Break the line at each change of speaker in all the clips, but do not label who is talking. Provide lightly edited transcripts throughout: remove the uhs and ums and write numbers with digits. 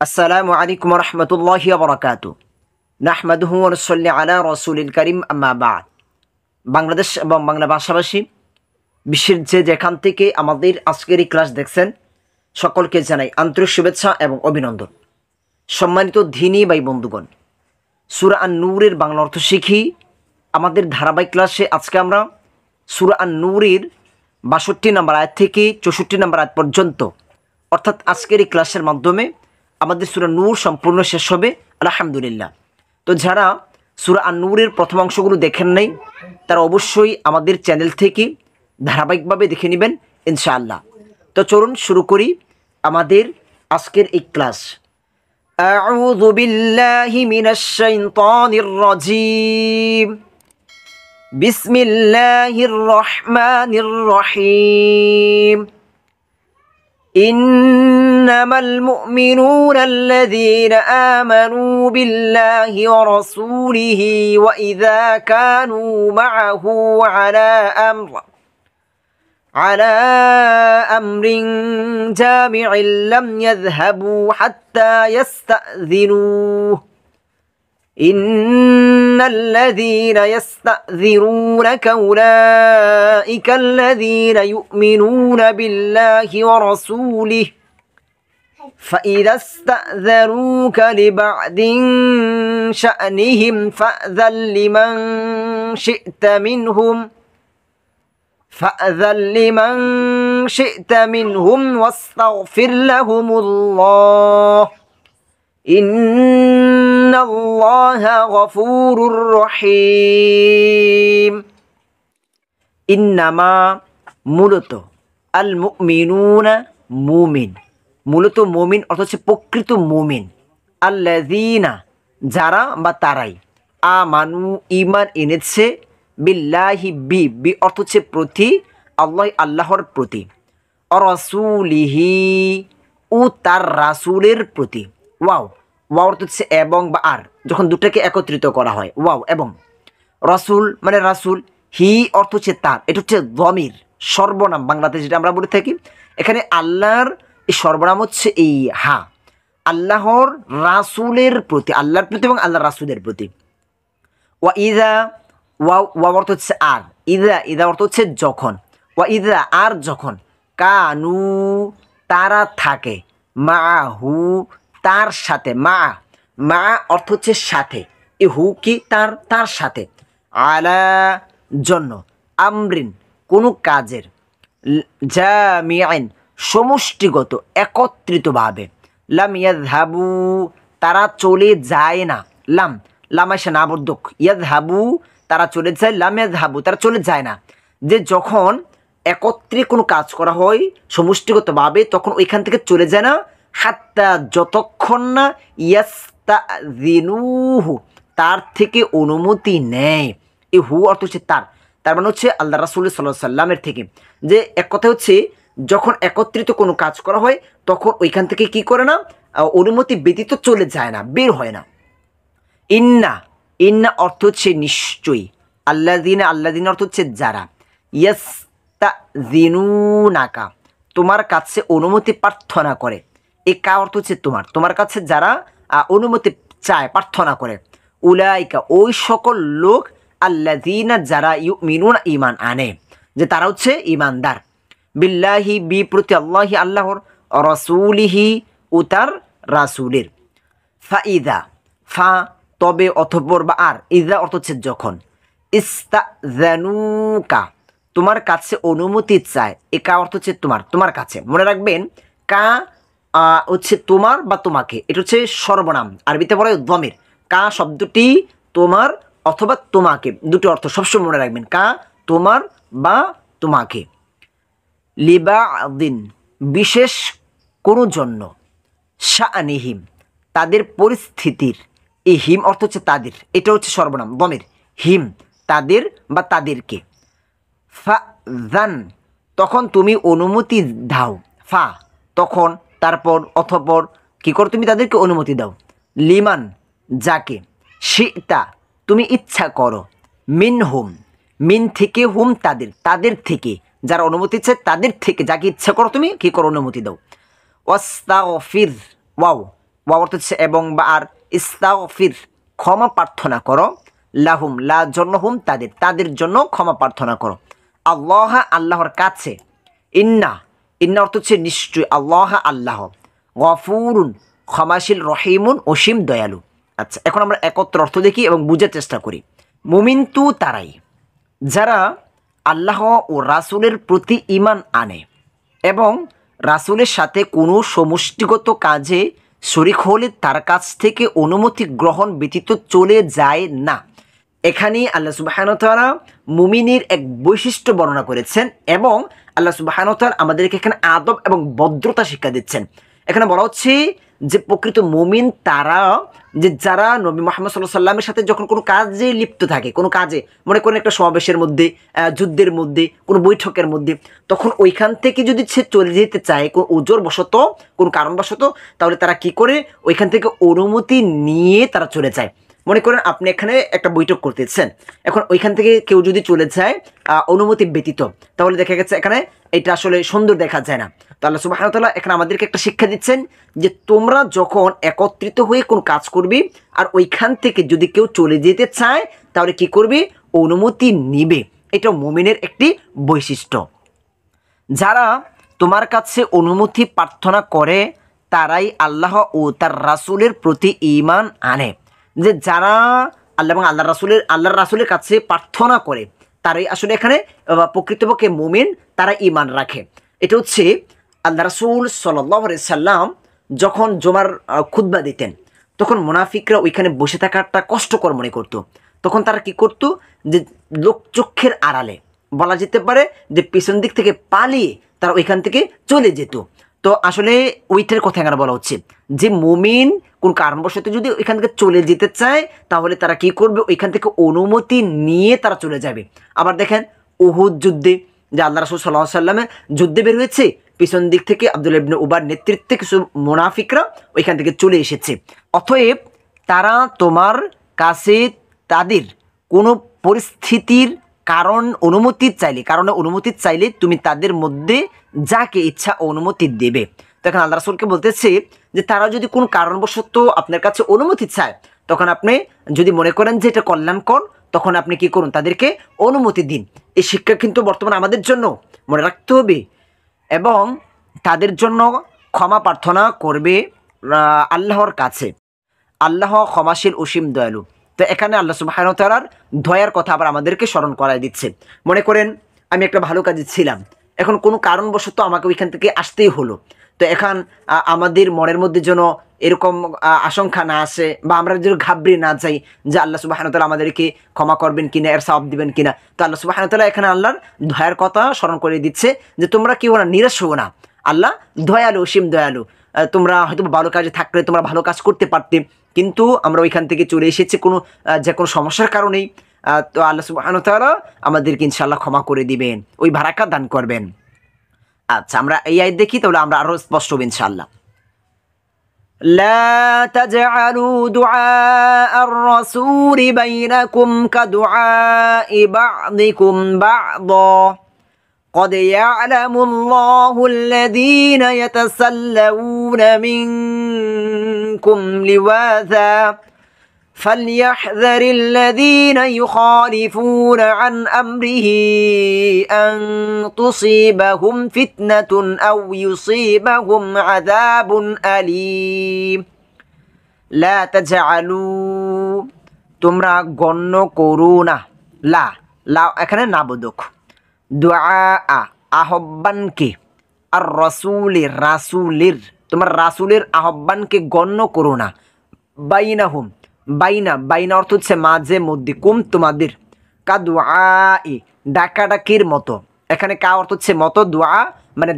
আসসালামু আলাইকুম রহমতুল্লাহি ওয়া বারাকাতুহু নাহমাদুহু ওয়া নুসাল্লি আলা রাসূলিল কারীম আম্মা বা'দ। বাংলাদেশ এবং বাংলা ভাষাভাষী বিশ্বের যেখান থেকে আমাদের আজকের এই ক্লাস দেখছেন সকলকে জানাই আন্তরিক শুভেচ্ছা এবং অভিনন্দন। সম্মানিত দ্বীনী ভাই বন্ধুগণ, সূরা আন-নূরের বাংলা অর্থ শিখি আমাদের ধারাবাহিক ক্লাসে আজকে আমরা সূরা আন-নূরের ৬২ নম্বর আয়াত থেকে ৬৪ নম্বর আয়াত পর্যন্ত অর্থাৎ আজকের এই ক্লাসের মাধ্যমে আমাদের সূরা নূর সম্পূর্ণ শেষ হবে আলহামদুলিল্লাহ। তো যারা সূরা আন-নূরের প্রথম অংশগুলো দেখেন নাই তারা অবশ্যই আমাদের চ্যানেল থেকে ধারাবাহিকভাবে দেখে নেবেন ইনশাআল্লাহ। তো চলুন শুরু করি আমাদের আজকের এই ক্লাস। আউযু বিল্লাহি মিনাশ শাইতানির রাজীম। বিসমিল্লাহির রহমানির রহিম। إنما المؤمنون الذين آمنوا بالله ورسوله وإذا كانوا معه على أمر جامع لم يذهبوا حتى يستأذنوه إن الذين يستأذنونك أولئك الذين يؤمنون بالله ورسوله فإذا استأذنوك لبعض شأنهم فأذن لمن شئت منهم واستغفر لهم الله إن الله غفور رحيم। ইন্নামা মূলত আল মুমিনুনা মুমিন, মূলত মুমিন অর্থ হচ্ছে প্রকৃত মুমিন, আল্লাযীনা যারা বা তারাই, আমানু ঈমান এনেছে, বিল্লাহি বি অর্থ হচ্ছে প্রতি, আল্লাহর প্রতি, রাসূলিহি ও তার রাসূলের প্রতি। ওয়াও অর্থ হচ্ছে এবং বা আর, যখন দুটাকে একত্রিত করা হয় ওয়াও এবং। রাসূল মানে রাসূল, হি অর্থ হচ্ছে তার, এটা হচ্ছে যমির সর্বনাম বাংলাতে যেটা আমরা বলে থাকি। এখানে আল্লাহর এই সর্বনাম হচ্ছে এই হা, আল্লাহর রাসূলের প্রতি, আল্লাহর প্রতি এবং আল্লাহর রাসূলের প্রতি। ওয়া ইযা ওয়া অর্থ হচ্ছে আর, ইযা অর্থ হচ্ছে যখন, ওয়া ইযা আর যখন, কানু তারা থাকে, মাহু তার সাথে, মা অর্থ হচ্ছে সাথে, এ হু কি তার সাথে, আলা জন্য, আমরিন কোনো কাজের, জামিআন সমষ্টিগত একত্রিতভাবে, লাম ইয়াযহাবু তারা চলে যায় না, লাম আসে না আবদ্ধক, ইয়াযহাবু তারা চলে যায়, লাম ইয়াযহাবু তারা চলে যায় না। যে যখন একত্রে কোনো কাজ করা হয় সমষ্টিগতভাবে তখন ওইখান থেকে চলে যায় না, হাত্তা যতক্ষণ না ইয়াস্তাযিনুহু তার থেকে অনুমতি নেয়। এই হু অর্থ হচ্ছে তার মানে হচ্ছে আল্লাহ রাসূল সাল্লাল্লাহু আলাইহি সাল্লামের থেকে। যে এক কথা হচ্ছে যখন একত্রিত কোনো কাজ করা হয় তখন ওইখান থেকে কি করে না, অনুমতি ব্যতীত চলে যায় না, বের হয় না। ইন্না অর্থ হচ্ছে নিশ্চয়ই, আল্লাযীনা অর্থ হচ্ছে যারা, ইয়াস্তাযিনুনাকা তোমার কাছে অনুমতি প্রার্থনা করে, এই কা অর্থ হচ্ছে তোমার কাছে যারা অনুমতি চায় প্রার্থনা করে, উলাইকা ওই সকল লোক, আল্লাযীনা যারা ইউমিনুনা ঈমান আনে, যে তারা হচ্ছে ঈমানদার, বিল্লাহি বি প্রতি আল্লাহি আল্লাহর, রাসূলিহি ও তার রাসূলের। ফাইদা তবে অতঃপর বা আর, ইযা অর্থ হচ্ছে যখন, ইস্তাযানুকা তোমার কাছে অনুমতি চায়, এ কা অর্থ হচ্ছে তোমার কাছে। মনে রাখবেন কা হচ্ছে তোমার বা তোমাকে, এটা হচ্ছে সর্বনাম, আরবিতে বলা হয় যমির। কা শব্দটি তোমার অথবা তোমাকে, দুটো অর্থ সবসময় মনে রাখবেন, কা তোমার বা তোমাকে। লিবাদিন বিশেষ কোনো জন্য, শাআনিহিম তাদের পরিস্থিতির, এই হিম অর্থ হচ্ছে তাদের, এটা হচ্ছে সর্বনাম যমির, হিম তাদের বা তাদেরকে। ফাযান তখন তুমি অনুমতি দাও, তখন তারপর অতঃপর কি করো তুমি তাদেরকে অনুমতি দাও, লিমান যাকে, শিতা তুমি ইচ্ছা করো, মিন থেকে হুম তাদের থেকে, যারা অনুমতি চায় তাদের থেকে যাকে ইচ্ছা করো তুমি কি করো অনুমতি দাও। ওয়াস্তাগফির ওয়া অর্থ হচ্ছে এবং বা আর, ইস্তাগফির ক্ষমা প্রার্থনা করো, লাহুম লা জন্য হুম তাদের জন্য ক্ষমা প্রার্থনা করো, আল্লাহ আল্লাহর কাছে, ইন্না ইন্না অর্থ হচ্ছে নিশ্চয়, আল্লাহ আল্লাহ, গফুরুন ক্ষমাশীল, রহিমুন অসীম দয়ালু। আচ্ছা, এখন আমরা একত্র অর্থ দেখি এবং বুঝার চেষ্টা করি। মুমিন তু তারাই যারা আল্লাহ ও রাসূলের প্রতি ঈমান আনে এবং রাসূলের সাথে কোনো সমষ্টিগত কাজে শরীক হলে তার কাছ থেকে অনুমতি গ্রহণ ব্যতীত চলে যায় না। এখানে আল্লাহ সুবহানাহু ওয়া তাআলা মুমিনের এক বৈশিষ্ট্য বর্ণনা করেছেন এবং আল্লাহ সুবহানাহু ওয়া তাআলা আমাদেরকে এখানে আদব এবং ভদ্রতা শিক্ষা দিচ্ছেন। এখানে বলা হচ্ছে যে প্রকৃত মুমিন তারা যে যারা নবী মুহাম্মদ সাল্লাল্লাহু আলাইহি সাল্লামের সাথে যখন কোনো কাজে লিপ্ত থাকে, কোনো কাজে মনে করেন একটা সমাবেশের মধ্যে, যুদ্ধের মধ্যে, কোনো বৈঠকের মধ্যে, তখন ওইখান থেকে যদি সে চলে যেতে চায় কোনো ওজরবশত, কোনো কারণবশত, তাহলে তারা কি করে ওইখান থেকে অনুমতি নিয়ে তারা চলে যায়। মনে করেন আপনি এখানে একটা বৈঠক করতেছেন, এখন ওইখান থেকে কেউ যদি চলে যায় অনুমতি ব্যতীত, তাহলে দেখা গেছে এখানে এটা আসলে সুন্দর দেখা যায় না। তো আল্লাহ সুবহানাহু ওয়া তাআলা এখানে আমাদেরকে একটা শিক্ষা দিচ্ছেন যে তোমরা যখন একত্রিত হয়ে কোনো কাজ করবি আর ওইখান থেকে যদি কেউ চলে যেতে চায় তাহলে কি করবি, অনুমতি নিবে। এটা মুমিনের একটি বৈশিষ্ট্য। যারা তোমার কাছে অনুমতি প্রার্থনা করে তারাই আল্লাহ ও তার রাসূলের প্রতি ঈমান আনে। যে যারা আল্লাহ এবং আল্লাহর রাসূলের কাছে প্রার্থনা করে তারাই আসলে এখানে প্রকৃতপক্ষে মুমিন, তারা ঈমান রাখে। এটা হচ্ছে আল্লাহ রাসূল সাল্লাল্লাহু আলাইহি সাল্লাম যখন জুমার খুতবা দিতেন তখন মুনাফিকরা ওইখানে বসে থাকাটা কষ্টকর মনে করতো। তখন তারা কি করতো, যে লোকচক্ষের আড়ালে, বলা যেতে পারে যে পিছন দিক থেকে পালিয়ে তারা ওইখান থেকে চলে যেত। তো আসলে ওইটার কথা এখানে বলা হচ্ছে যে মুমিন কোন কারণবশত যদি ওইখান থেকে চলে যেতে চায় তাহলে তারা কি করবে, ওইখান থেকে অনুমতি নিয়ে তারা চলে যাবে। আবার দেখেন উহুদ যুদ্ধে যে আল্লাহ রাসূল সাল্লাল্লাহু আলাইহি ওয়াসাল্লামের যুদ্ধে বের হয়েছে, পিছন দিক থেকে আব্দুল্লাহ ইবনে উবার নেতৃত্বে কিছু মুনাফিকরা ওইখান থেকে চলে এসেছে। অতএব তারা তোমার কাছে তাদের কোনো পরিস্থিতির কারণে অনুমতি চাইলে তুমি তাদের মধ্যে যাকে ইচ্ছা অনুমতি দেবে। তো এখন আল্লাহ রাসূলকে বলতেছে যে তারা যদি কোনো কারণবশত আপনার কাছে অনুমতি চায় তখন আপনি যদি মনে করেন যে এটা কল্যাণকর তখন আপনি কি করুন, তাদেরকে অনুমতি দিন। এই শিক্ষা কিন্তু বর্তমানে আমাদের জন্য মনে রাখতে হবে এবং তাদের জন্য ক্ষমা প্রার্থনা করবে আল্লাহর কাছে। আল্লাহ ক্ষমাশীল অসীম দয়ালু। তো এখানে আল্লাহ সুবহানাহু ওয়া তাআলার দয়ার কথা আবার আমাদেরকে স্মরণ করায় দিচ্ছে। মনে করেন আমি একটা ভালো কাজে ছিলাম, এখন কোনো কারণবশত আমাকে ওইখান থেকে আসতেই হলো। তো এখন আমাদের মনের মধ্যে যেন এরকম আশঙ্কা না আসে বা আমরা যেন ঘাবড়ে না যাই যে আল্লাহ সুবহানাহু ওয়া তাআলা আমাদেরকে ক্ষমা করবেন কিনা, এর সওয়াব দিবেন কিনা। তো আল্লাহ সুবহানাহু ওয়া তাআলা এখানে আল্লাহর দয়ার কথা স্মরণ করে দিচ্ছে যে তোমরা কি না, নিরাশ হও না, আল্লাহ দয়ালু, অসীম দয়ালু। তোমরা হয়তো ভালো কাজে থাকলে তোমরা ভালো কাজ করতে পারতে, কিন্তু আমরা ওইখান থেকে চলে এসেছি যে কোনো সমস্যার কারণেই। তো আল্লাহ সুবহানাহু ওয়া তাআলা আমাদেরকে ইনশাআল্লাহ ক্ষমা করে দিবেন, ওই বারাকা দান করবেন। আচ্ছা, আমরা এই আয়াত দেখি তাহলে আমরা আরো স্পষ্ট হবে ইনশাআল্লাহ। লা তাজআলু দুআআর রাসূলি বাইনাকুম কাদুআই বা'দিকুম বা'দা قد يعلم الله الذين يتسللون منكم لواذا فليحذر الذين يخالفون عن أمره أن تصيبهم فتنة أو يصيبهم عذاب أليم لا تجعلوا তোমরা গণ্য করো না, লা এখানে না বোধক, দুআ আহ্বানকে, আর রাসূলের তোমার রাসূলের আহ্বানকে গণ্য করো না, বাইনা অর্থ হচ্ছে মাঝে মধ্যে, কুম তোমাদের, কাদুআই ডাকাডাকির মতো। এখানে কা অর্থ হচ্ছে মতো, দুআ মানে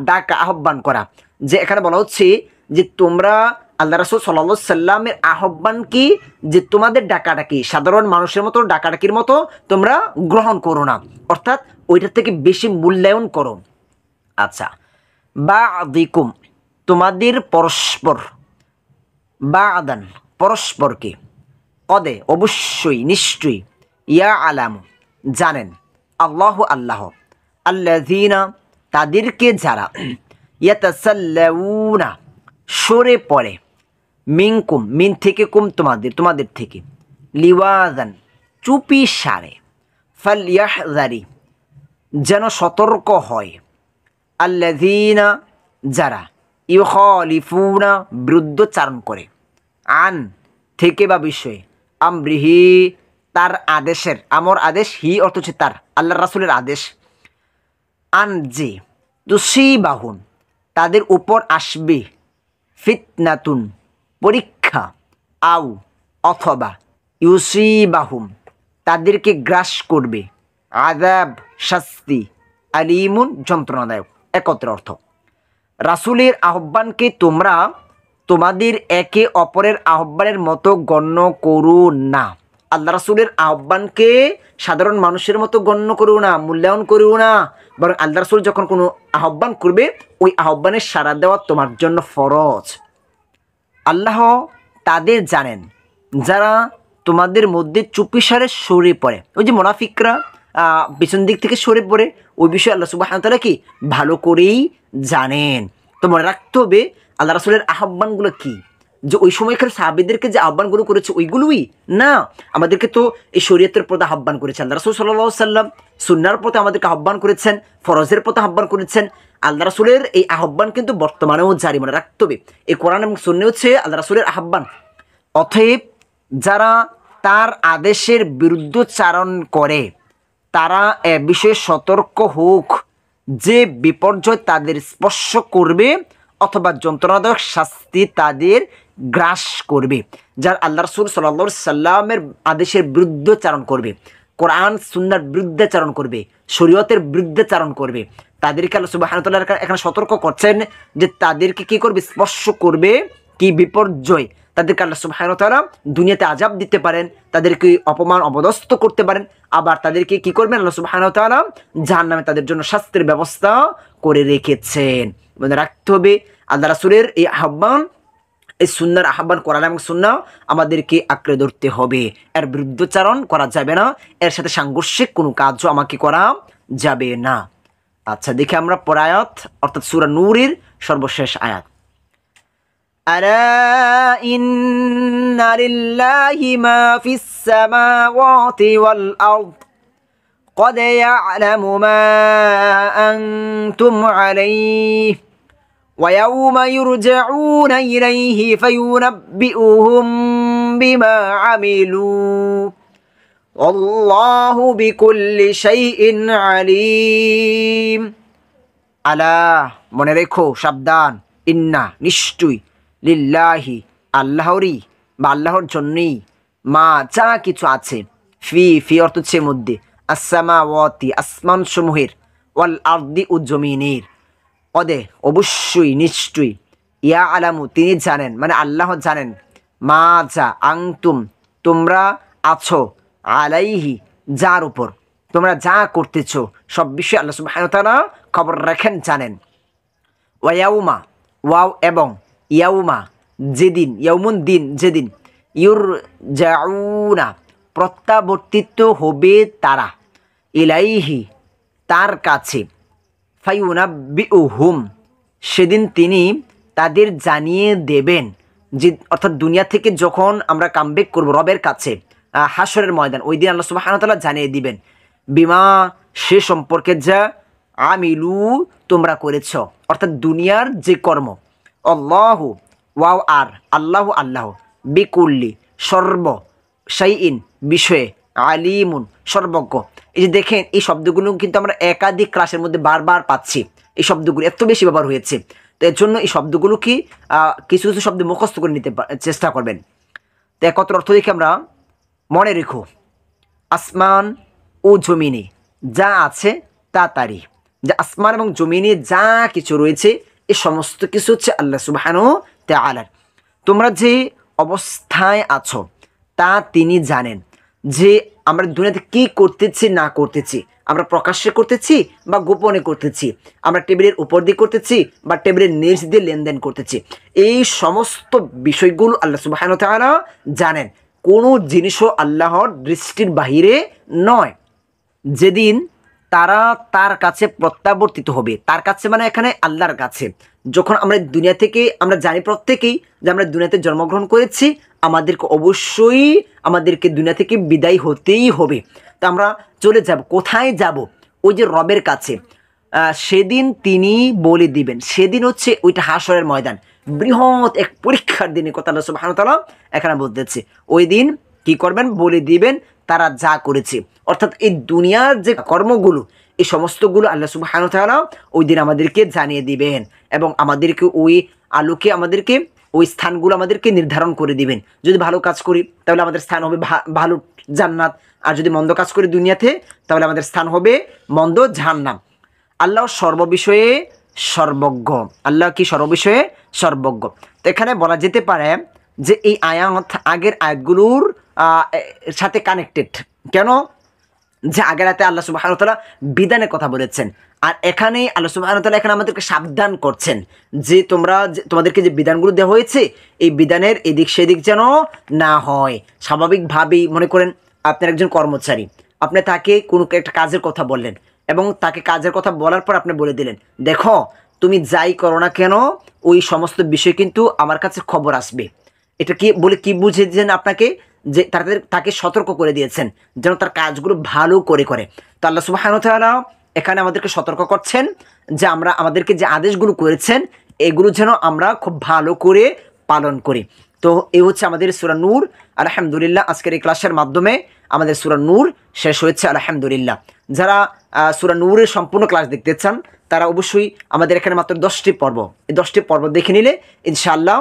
ডাকা আহ্বান করা। যে এখানে বলা হচ্ছে যে তোমরা আল্লাহ রাসূল সাল্লাল্লাহু আলাইহি সাল্লামের আহ্বান কি, যে তোমাদের ডাকাডাকি সাধারণ মানুষের মতো ডাকাডাকির মতো তোমরা গ্রহণ করো না, অর্থাৎ ওইটার থেকে বেশি মূল্যায়ন করো। আচ্ছা, বা'দিকুম তোমাদের পরস্পর, বা'দান পরস্পরকে, কদে অবশ্যই নিশ্চয়ই, ইয়া আলামু জানেন, আল্লাহ আল্লাযীনা তাদেরকে যারা, ইয়াতাসাল্লাউনা সরে পড়ে, মিনকুম মিন থেকে কুম তোমাদের থেকে, লিওয়াজান চুপি সারে, ফালইয়াহযারি যেন সতর্ক হয়, আল্লাযীনা যারা, ইউখালিফুনা বিরুদ্ধচারণ করে, আন থেকে বা বিষয়ে, আমরিহি তার আদেশের, আমর আদেশ, হি অর্থ হচ্ছে তার, আল্লাহ রাসূলের আদেশ, আন যে, তুসিবাহুম তাদের উপর আসবে, ফিতনাতুন পরীক্ষা, আও অথবা, ইউসিবাহুম তাদেরকে গ্রাস করবে, আযাব শাস্তি, আলিমুন যন্ত্রণাদায়ক। একত্র অর্থ, রাসূলের আহ্বানকে তোমরা তোমাদের একে অপরের আহ্বানের মতো গণ্য করো না। আল্লাহ রাসূলের আহ্বানকে সাধারণ মানুষের মতো গণ্য করো না, মূল্যায়ন করো না, বরং আল্লাহ রাসূল যখন কোনো আহ্বান করবে ওই আহ্বানের সাড়া দেওয়া তোমার জন্য ফরজ। আল্লাহ তাদের জানেন যারা তোমাদের মধ্যে চুপিসারে সরে পড়ে। ওই যে মুনাফিকরা পিছন দিক থেকে সরে পড়ে, ওই বিষয়ে আল্লাহ সুবহানাহু ওয়া তাআলা কি ভালো করেই জানেন। তো মনে রাখতে হবে আল্লাহ রাসূলের আহ্বানগুলো কি, যে ওই সময়কার সাহাবীদেরকে যে আহ্বানগুলো করেছে ওইগুলোই না, আমাদেরকে তো এই শরীয়তের প্রতি আহ্বান করেছেন আল্লাহ রাসূল সাল্লাল্লাহু আলাইহি সাল্লাম, সুন্নাহর প্রতি আমাদেরকে আহ্বান করেছেন, ফরজের প্রতি আহ্বান করেছেন। আল্লাহ রাসূলের এই আহ্বান কিন্তু বর্তমানেও জারি, মনে রাখতে হবে এই কোরআন এবং সুন্নাহ হচ্ছে আল্লাহ রাসূলের আহ্বান। অতএব যারা তার আদেশের বিরুদ্ধচারণ করে তারা এ বিষয়ে সতর্ক হোক যে বিপর্যয় তাদের স্পর্শ করবে অথবা যন্ত্রণাদায়ক শাস্তি তাদের গ্রাস করবে। যার আল্লাহ রাসূল সাল্লাল্লাহু আলাইহি সাল্লামের আদেশের বিরুদ্ধচারণ করবে, কোরআন সুন্নাহর বিরুদ্ধচারণ করবে, শরীয়তের বিরুদ্ধচারণ করবে, তাদেরকে আল্লাহ সুবহানাহু ওয়া তাআলা এখানে সতর্ক করছেন যে তাদেরকে কি করবে, স্পর্শ করবে কি বিপর্যয়। তাদেরকে আল্লাহ সুবহানাহু ওয়া তাআলা দুনিয়াতে আযাব দিতে পারেন, তাদেরকে অপমান অপদস্থ করতে পারেন, আবার তাদেরকে কি করবেন আল্লাহ সুবহানাহু ওয়া তাআলা জাহান্নামে তাদের জন্য শাস্তির ব্যবস্থা করে রেখেছেন। মনে রাখতে হবে আল্লাহ রাসূলের এই আহ্বান, এই সুন্নাহর আহ্বান, কোরআন এবং সুন্নাহ আমাদেরকে আঁকড়ে ধরতে হবে, এর বিরুদ্ধচারণ করা যাবে না, এর সাথে সাংঘর্ষিক কোনো কাজও আমাকে করা যাবে না। আচ্ছা দেখে আমরা পরের আয়াত অর্থাৎ সূরা নূরের সর্বশেষ আয়াত, আলা ইন্না লিল্লাহি মা ফিস সামাওয়াতি ওয়াল আরদ قد يعلم ما أنتم عليه ويوم يرجعون إليه فينبئهم بما عملوا والله بكل شيء عليم। আলা মনে রেখো, সাবধান, ইন্না নিশ্চয়ই, লিল্লাহি আল্লাহরই বা আল্লাহর জন্যই, মা যা কিছু আছে, ফি অর্থ হচ্ছে মধ্যে, আসসামাওয়াতি আসমান সমূহের, ওয়াল আরদি ও জমিনের, কদে অবশ্যই নিশ্চয়ই, ইয়া আলামু তিনি জানেন, মানে আল্লাহ জানেন, মা যা, আংতুম তোমরা আছো, আলাইহি যার উপর তোমরা যা করতেছো সব বিষয়ে আল্লাহ সুবহানাহু ওয়া তাআলা খবর রাখেন, জানেন। ওয়াউমা ওয়াও এবং ইয়াউমা যেদিন, ইয়াউমুন দিন যেদিন, ইউরজাউনা প্রত্যাবর্তিত হবে তারা, ইলাইহি তার কাছে, ফায়ুনাব্বিউহুম সেদিন তিনি তাদের জানিয়ে দেবেন, যে অর্থাৎ দুনিয়া থেকে যখন আমরা কামব্যাক করব রবের কাছে, হাসরের ময়দান, ওই দিন আল্লাহ সুবহানাহু ওয়া তাআলা জানিয়ে দিবেন, বিমা সে সম্পর্কে যা আমিলু তোমরা করেছ, অর্থাৎ দুনিয়ার যে কর্ম। আল্লাহু ওয়াও আর আল্লাহু আল্লাহ, বিকুল্লি সর্ব, শাইইন বিষয়ে, আলিমুন সর্বজ্ঞ। এই যে দেখেন এই শব্দগুলো কিন্তু আমরা একাধিক ক্লাসের মধ্যে বারবার পাচ্ছি, এই শব্দগুলো এত বেশি ব্যবহার হয়েছে। তো এর জন্য এই শব্দগুলো কি কিছু কিছু শব্দ মুখস্থ করে নিতে চেষ্টা করবেন। তো একত্র অর্থ দেখে আমরা মনে রেখো, আসমান ও জমিনে যা আছে তা তারই, যে আসমান এবং জমিনে যা কিছু রয়েছে এই সমস্ত কিছু হচ্ছে আল্লাহ সুবহানাহু ওয়া তাআলার। তোমরা যে অবস্থায় আছো তা তিনি জানেন, যে আমরা দুনিয়াতে কি করতেছি না করতেছি, আমরা প্রকাশ্যে করতেছি বা গোপনে করতেছি, আমরা টেবিলের উপর দিয়ে করতেছি বা টেবিলের নিচ দিয়ে লেনদেন করতেছি, এই সমস্ত বিষয়গুলো আল্লাহ সুবহানাহু ওয়া তাআলা জানেন। কোনো জিনিসও আল্লাহর দৃষ্টির বাহিরে নয়। যেদিন তারা তার কাছে প্রত্যাবর্তিত হবে। তার কাছে মানে এখানে আল্লাহর কাছে। যখন আমরা দুনিয়া থেকে, আমরা জানি প্রত্যেকেই যে আমরা দুনিয়াতে জন্মগ্রহণ করেছি, আমাদেরকে অবশ্যই আমাদেরকে দুনিয়া থেকে বিদায় হতেই হবে। তো আমরা চলে যাব, কোথায় যাব? ওই যে রবের কাছে। সেদিন তিনি বলে দিবেন, সেদিন হচ্ছে ওইটা হাসরের ময়দান, বৃহৎ এক পরীক্ষার দিনের কথা আল্লাহ সুবহানাহু ওয়া তাআলা এখানে বলতেছে। ওই দিন কি করবেন? বলে দিবেন তারা যা করেছে। অর্থাৎ এই দুনিয়ার যে কর্মগুলো, এই সমস্তগুলো আল্লাহ সুবহানাহু ওয়া তাআলা ওই দিন আমাদেরকে জানিয়ে দিবেন এবং আমাদেরকে ওই আলোকে, আমাদেরকে ওই স্থানগুলো আমাদেরকে নির্ধারণ করে দিবেন। যদি ভালো কাজ করি তাহলে আমাদের স্থান হবে ভালো জান্নাত, আর যদি মন্দ কাজ করি দুনিয়াতে তাহলে আমাদের স্থান হবে মন্দ জাহান্নাম। আল্লাহ সর্ববিষয়ে সর্বজ্ঞ। আল্লাহ কি সর্ববিষয়ে সর্বজ্ঞ। তো এখানে বলা যেতে পারে যে এই আয়াত আগের আয়াতগুলোর সাথে কানেক্টেড। কেন? যে আগের আয়াতে আল্লাহ সুবহানাহু ওয়া তাআলা বিধানের কথা বলেছেন, আর এখানে আল্লাহ সুবহানাহু ওয়া তাআলা এখানে আমাদেরকে সাবধান করছেন যে তোমাদেরকে যে বিধানগুলো দেওয়া হয়েছে, এই বিধানের এদিক সেদিক যেন না হয়। স্বাভাবিকভাবেই মনে করেন আপনার একজন কর্মচারী, আপনি তাকে কোনো একটা কাজের কথা বললেন এবং তাকে কাজের কথা বলার পর আপনি বলে দিলেন, দেখো তুমি যাই করো না কেন ওই সমস্ত বিষয় কিন্তু আমার কাছে খবর আসবে। এটা কি বলে কি বুঝিয়েছেন আপনাকে? যে তাকে সতর্ক করে দিয়েছেন যেন তার কাজগুলো ভালো করে। তো আল্লাহ সুবহানাহু ওয়া তাআলা এখানে আমাদেরকে সতর্ক করছেন যে আমাদেরকে যে আদেশগুলো করেছেন এগুলো যেন আমরা খুব ভালো করে পালন করি। তো এই হচ্ছে আমাদের সূরা নূর। আলহামদুলিল্লাহ আজকের এই ক্লাসের মাধ্যমে আমাদের সূরা নূর শেষ হয়েছে আলহামদুলিল্লাহ। যারা সূরা নূরের সম্পূর্ণ ক্লাস দেখতে চান তারা অবশ্যই আমাদের এখানে মাত্র 10টি পর্ব, এই 10টি পর্ব দেখে নিলে ইনশাআল্লাহ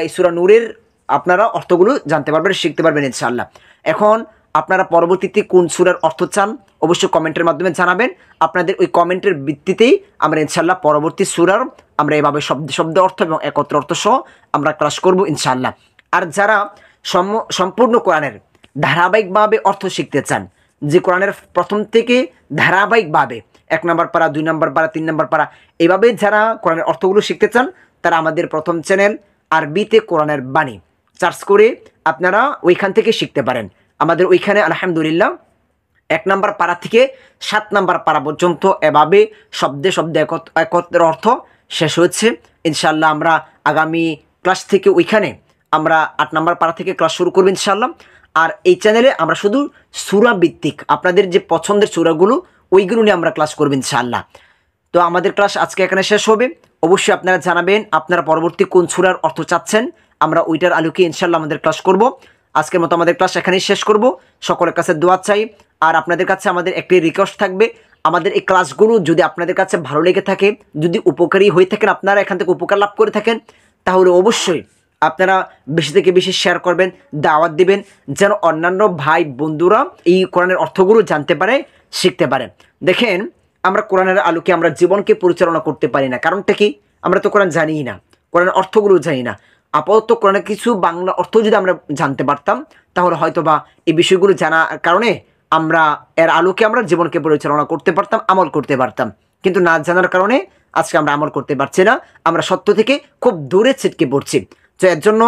এই সূরা নূরের আপনারা অর্থগুলো জানতে পারবেন, শিখতে পারবেন ইনশাআল্লাহ। এখন আপনারা পরবর্তীতে কোন সূরার অর্থ চান অবশ্যই কমেন্টের মাধ্যমে জানাবেন। আপনাদের ওই কমেন্টের ভিত্তিতেই আমরা ইনশাআল্লাহ পরবর্তী সূরার আমরা এভাবে শব্দ অর্থ এবং একত্র অর্থ সহ আমরা ক্লাস করব ইনশাআল্লাহ। আর যারা সম্পূর্ণ কোরআনের ধারাবাহিকভাবে অর্থ শিখতে চান, যে কোরআনের প্রথম থেকে ধারাবাহিকভাবে 1 নম্বর পারা, 2 নম্বর পারা, 3 নম্বর পারা, এভাবে যারা কোরআনের অর্থগুলো শিখতে চান তারা আমাদের প্রথম চ্যানেল আরবিতে কোরআনের বাণী সার্চ করে আপনারা ওইখান থেকে শিখতে পারেন। আমাদের ওইখানে আলহামদুলিল্লাহ 1 নম্বর পারা থেকে 7 নম্বর পারা পর্যন্ত এভাবে শব্দে একত্র অর্থ শেষ হচ্ছে ইনশাআল্লাহ। আমরা আগামী ক্লাস থেকে ওইখানে আমরা 8 নম্বর পারা থেকে ক্লাস শুরু করব ইনশাআল্লাহ। আর এই চ্যানেলে আমরা শুধু সূরা ভিত্তিক আপনাদের যে পছন্দের সূরাগুলো ওইগুলো নিয়ে আমরা ক্লাস করব ইনশাআল্লাহ। তো আমাদের ক্লাস আজকে এখানে শেষ হবে। অবশ্যই আপনারা জানাবেন আপনারা পরবর্তী কোন সূরার অর্থ চাচ্ছেন, আমরা ওইটার আলোকে ইনশাআল্লাহ আমাদের ক্লাস করব। আজকের মতো আমাদের ক্লাস এখানেই শেষ করব। সকলের কাছে দোয়া চাই, আর আপনাদের কাছে আমাদের একটি রিকোয়েস্ট থাকবে, আমাদের এই ক্লাসগুলো যদি আপনাদের কাছে ভালো লেগে থাকে, যদি উপকারী হয়ে থাকেন, আপনারা এখান থেকে উপকার লাভ করে থাকেন, তাহলে অবশ্যই আপনারা বেশি থেকে বেশি শেয়ার করবেন, দাওয়াত দিবেন, যেন অন্যান্য ভাই বন্ধুরা এই কোরআনের অর্থগুলো জানতে পারে, শিখতে পারে। দেখেন আমরা কোরআনের আলোকে আমরা জীবনকে পরিচালনা করতে পারি না, কারণটা কি? আমরা তো কোরআন জানিই না, কোরআনের অর্থগুলো জানি না। আপাতত কোরআনের কিছু বাংলা অর্থ যদি আমরা জানতে পারতাম তাহলে হয়তো বা এই বিষয়গুলো জানার কারণে আমরা এর আলোকে আমরা জীবনকে পরিচালনা করতে পারতাম, আমল করতে পারতাম। কিন্তু না জানার কারণে আজকে আমরা আমল করতে পারছি না, আমরা সত্য থেকে খুব দূরে ছিটকে পড়ছি। তো এর জন্য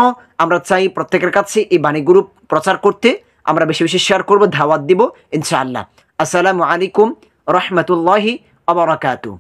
আমরা চাই প্রত্যেকের কাছে এই বাণীগুলো প্রচার করতে, আমরা বেশি বেশি শেয়ার করব, দাওয়াত দিব ইনশাআল্লাহ। আসসালামু আলাইকুম রহমতুল্লাহি ওয়া বারাকাতুহু।